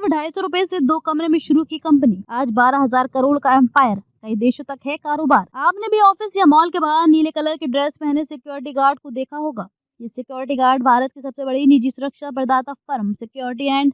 ₹250 से 2 कमरे में शुरू की कंपनी, आज 12,000 करोड़ का एम्पायर, कई देशों तक है कारोबार। आपने भी ऑफिस या मॉल के बाहर नीले कलर की ड्रेस पहने सिक्योरिटी गार्ड को देखा होगा। ये सिक्योरिटी गार्ड भारत की सबसे बड़ी निजी सुरक्षा प्रदाता firm security and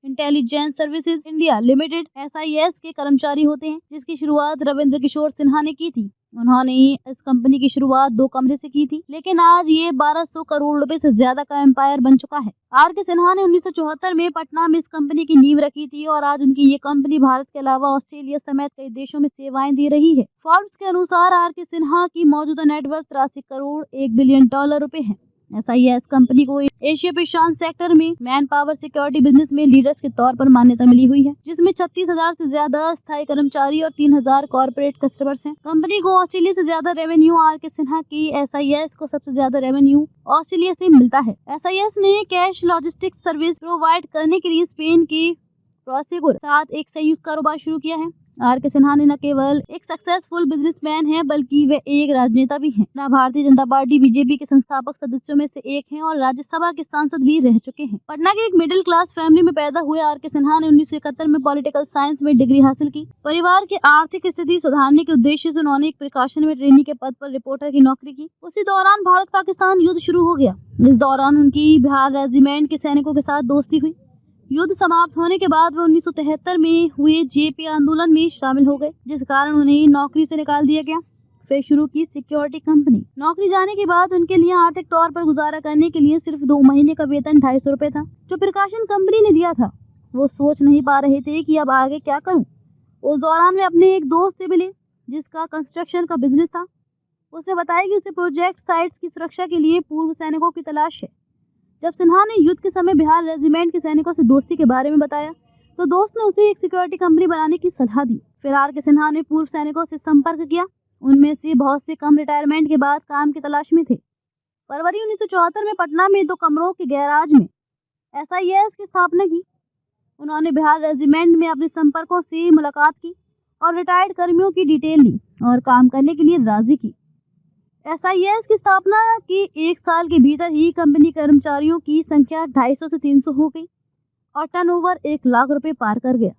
intelligence services India limited (SIS) के कर्मचारी होते हैं, जिसकी शुरुआत रविंद्र किशोर सिन्हा ने की थी। उन्होंने इस कंपनी की शुरुआत 2 कमरे से की थी, लेकिन आज ये 1200 करोड़ रुपए से ज्यादा का एम्पायर बन चुका है। R.K. सिन्हा ने 1974 में पटना में इस कंपनी की नींव रखी थी और आज उनकी ये कंपनी भारत के अलावा ऑस्ट्रेलिया समेत कई देशों में सेवाएं दे रही है। फोर्ब्स के अनुसार R.K. सिन्हा की मौजूदा नेटवर्थ 83 करोड़ $1 बिलियन रुपए है। SIS कंपनी को एशिया पेसिफिक सेक्टर में मैन पावर सिक्योरिटी बिजनेस में लीडर्स के तौर पर मान्यता मिली हुई है, जिसमें 36,000 से ज्यादा स्थायी कर्मचारी और 3,000 कॉर्पोरेट कस्टमर्स हैं। कंपनी को ऑस्ट्रेलिया से ज्यादा रेवेन्यू R.K. सिन्हा की SIS को सबसे ज्यादा रेवेन्यू ऑस्ट्रेलिया से मिलता है। SIS ने कैश लॉजिस्टिक्स सर्विस प्रोवाइड करने के लिए स्पेन की प्रोसेगुर साथ एक संयुक्त कारोबार शुरू किया है। R.K. सिन्हा ने न केवल एक सक्सेसफुल बिजनेसमैन है, बल्कि वे एक राजनेता भी हैं। ना भारतीय जनता पार्टी BJP के संस्थापक सदस्यों में से एक हैं और राज्यसभा के सांसद भी रह चुके हैं। पटना के एक मिडिल क्लास फैमिली में पैदा हुए R.K. सिन्हा ने 1971 में पॉलिटिकल साइंस में डिग्री हासिल की। परिवार की आर्थिक स्थिति सुधारने के उद्देश्य से उन्होंने एक प्रकाशन में ट्रेनी के पद पर रिपोर्टर की नौकरी की। उसी दौरान भारत पाकिस्तान युद्ध शुरू हो गया। इस दौरान उनकी बिहार रेजिमेंट के सैनिकों के साथ दोस्ती हुई। युद्ध समाप्त होने के बाद वे 1973 में हुए JP आंदोलन में शामिल हो गए, जिस कारण उन्हें नौकरी से निकाल दिया गया। फिर शुरू की सिक्योरिटी कंपनी। नौकरी जाने के बाद उनके लिए आर्थिक तौर पर गुजारा करने के लिए सिर्फ 2 महीने का वेतन 250 रुपए था, जो प्रकाशन कंपनी ने दिया था। वो सोच नहीं पा रहे थे कि अब आगे क्या करूं। उस दौरान वे अपने एक दोस्त से मिले, जिसका कंस्ट्रक्शन का बिजनेस था। उसने बताया कि उसे प्रोजेक्ट साइट्स की सुरक्षा के लिए पूर्व सैनिकों की तलाश है। जब सिन्हा ने युद्ध के समय बिहार रेजिमेंट के सैनिकों से दोस्ती के बारे में बताया, तो दोस्त ने उसे एक सिक्योरिटी कंपनी बनाने की सलाह दी। फिर R.K. सिन्हा ने पूर्व सैनिकों से संपर्क किया। उनमें से बहुत से कम रिटायरमेंट के बाद काम की तलाश में थे। फरवरी 1974 में पटना में 2 कमरों के गैराज में SIS की स्थापना की। उन्होंने बिहार रेजिमेंट में अपने संपर्कों से मुलाकात की और रिटायर्ड कर्मियों की डिटेल ली और काम करने के लिए राजी की। SIS की स्थापना के 1 साल के भीतर ही कंपनी कर्मचारियों की संख्या 250 से 300 हो गई और टर्नओवर 1 लाख रुपए पार कर गया।